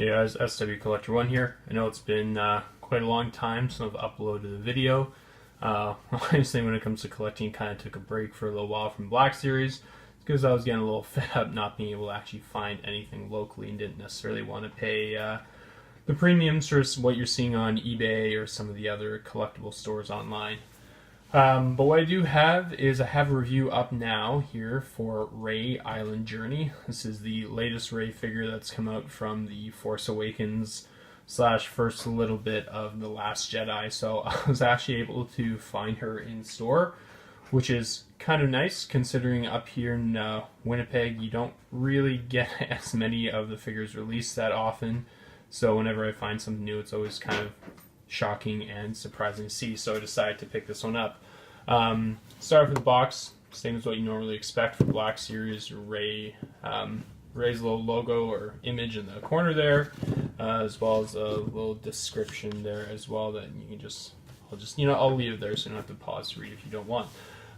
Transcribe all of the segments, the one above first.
Hey guys, SW Collector 1 here. I know it's been quite a long time since I've uploaded a video. Obviously when it comes to collecting, kind of took a break for a little while from Black Series because I was getting a little fed up not being able to actually find anything locally and didn't necessarily want to pay the premiums for what you're seeing on eBay or some of the other collectible stores online. But what I do have is I have a review up now here for Rey Island Journey. This is the latest Rey figure that's come out from the Force Awakens / first little bit of The Last Jedi. So I was actually able to find her in store, which is kind of nice considering up here in Winnipeg you don't really get as many of the figures released that often. So whenever I find something new, it's always kind of shocking and surprising to see, so I decided to pick this one up. Start with the box, same as what you normally expect for Black Series. Rey's little logo or image in the corner there, as well as a little description there as well that you can I'll leave it there so you don't have to pause to read if you don't want.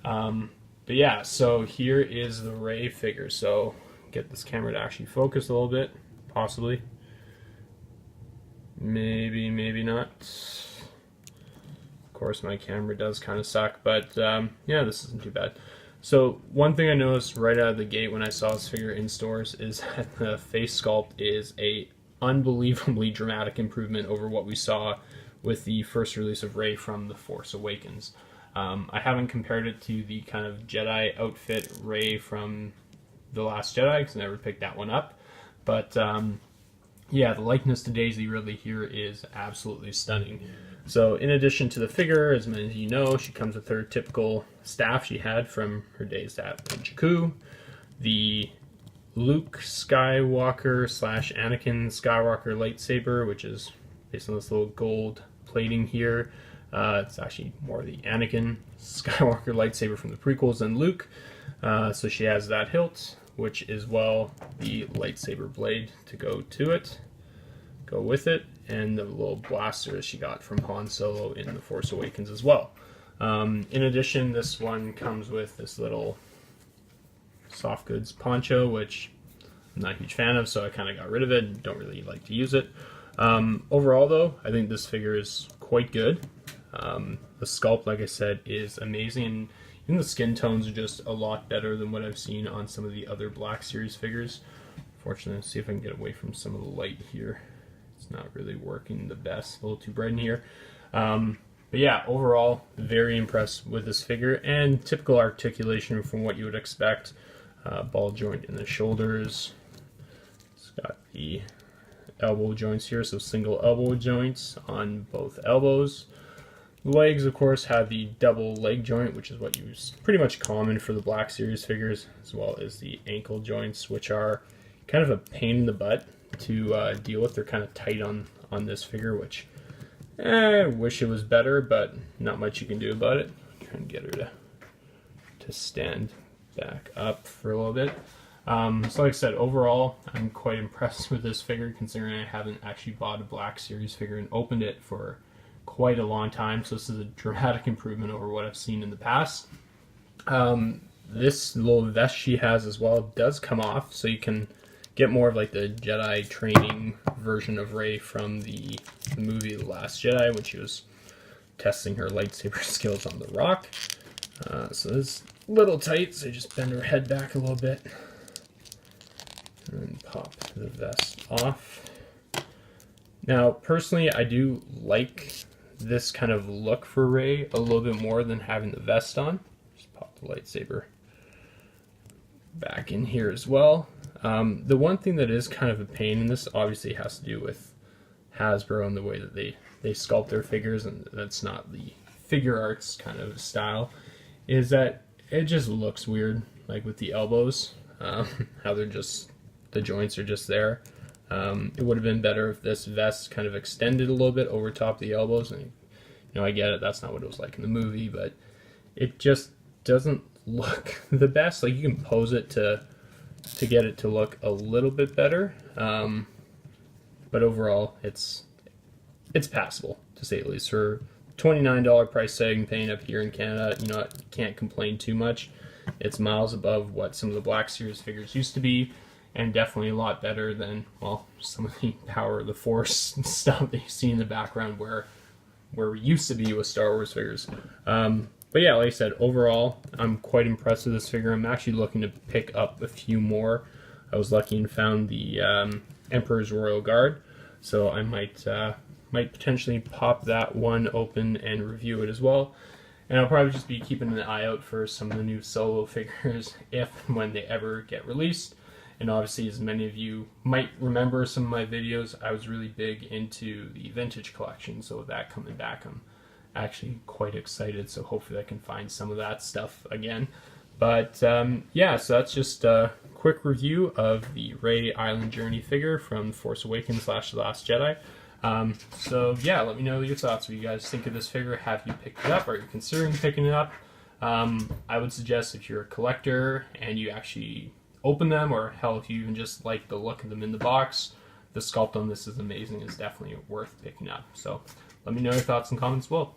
But yeah, so here is the Rey figure. So get this camera to actually focus a little bit, possibly. Maybe, maybe not. Of course, my camera does kind of suck, but yeah, this isn't too bad. So one thing I noticed right out of the gate when I saw this figure in stores is that the face sculpt is a unbelievably dramatic improvement over what we saw with the first release of Rey from The Force Awakens. I haven't compared it to the kind of Jedi outfit Rey from The Last Jedi because I never picked that one up, but yeah, the likeness to Daisy really here is absolutely stunning. So in addition to the figure, as many of you know, she comes with her typical staff she had from her days at Jakku, the Luke Skywalker / Anakin Skywalker lightsaber, which is based on this little gold plating here. It's actually more the Anakin Skywalker lightsaber from the prequels than Luke. So she has that hilt, which is the lightsaber blade to go with it, and the little blaster she got from Han Solo in The Force Awakens as well. In addition, this one comes with this little soft goods poncho, which I'm not a huge fan of, so I kind of got rid of it and don't really like to use it. Overall though, I think this figure is quite good. The sculpt, like I said, is amazing, and even the skin tones are just a lot better than what I've seen on some of the other Black Series figures. Fortunately, let's see if I can get away from some of the light here. It's not really working the best, a little too bright in here. But yeah, overall, very impressed with this figure, and typical articulation from what you would expect. Ball joint in the shoulders. It's got the elbow joints here, so single elbow joints on both elbows. The legs, of course, have the double leg joint, which is what is pretty much common for the Black Series figures, as well as the ankle joints, which are kind of a pain in the butt to deal with. They're kind of tight on this figure, which I wish it was better, but not much you can do about it. Try and get her to stand back up for a little bit. So like I said, overall, I'm quite impressed with this figure, considering I haven't actually bought a Black Series figure and opened it for quite a long time, so this is a dramatic improvement over what I've seen in the past. This little vest she has as well does come off, so you can get more of like the Jedi training version of Rey from the movie The Last Jedi when she was testing her lightsaber skills on the rock. So this is a little tight, so you just bend her head back a little bit and pop the vest off. Now, personally, I do like this kind of look for Rey a little bit more than having the vest on. Just pop the lightsaber back in here as well. The one thing that is kind of a pain in this obviously has to do with Hasbro and the way that they sculpt their figures, and that's not the figure arts kind of style, is that it just looks weird, like with the elbows, how the joints are just there. It would have been better if this vest kind of extended a little bit over top the elbows. And I get it, that's not what it was like in the movie, but it just doesn't look the best. Like, you can pose it to get it to look a little bit better, but overall it's passable, to say the least. For $29 price tag and paying up here in Canada, I can't complain too much. It's miles above what some of the Black Series figures used to be. and definitely a lot better than, well, some of the Power of the Force stuff that you see in the background where we used to be with Star Wars figures. But yeah, like I said, overall, I'm quite impressed with this figure. I'm actually looking to pick up a few more. I was lucky and found the Emperor's Royal Guard, so I might potentially pop that one open and review it as well. And I'll probably just be keeping an eye out for some of the new Solo figures if and when they ever get released. And obviously, as many of you might remember some of my videos, I was really big into the vintage collection, so with that coming back, I'm actually quite excited, so hopefully I can find some of that stuff again. But yeah, so that's just a quick review of the Rey Island Journey figure from The Force Awakens / The Last Jedi. So yeah, let me know your thoughts. What you guys think of this figure? Have you picked it up? Are you considering picking it up? I would suggest if you're a collector and you actually open them, or hell, if you even just like the look of them in the box, the sculpt on this is amazing. It's definitely worth picking up. So let me know your thoughts and comments below.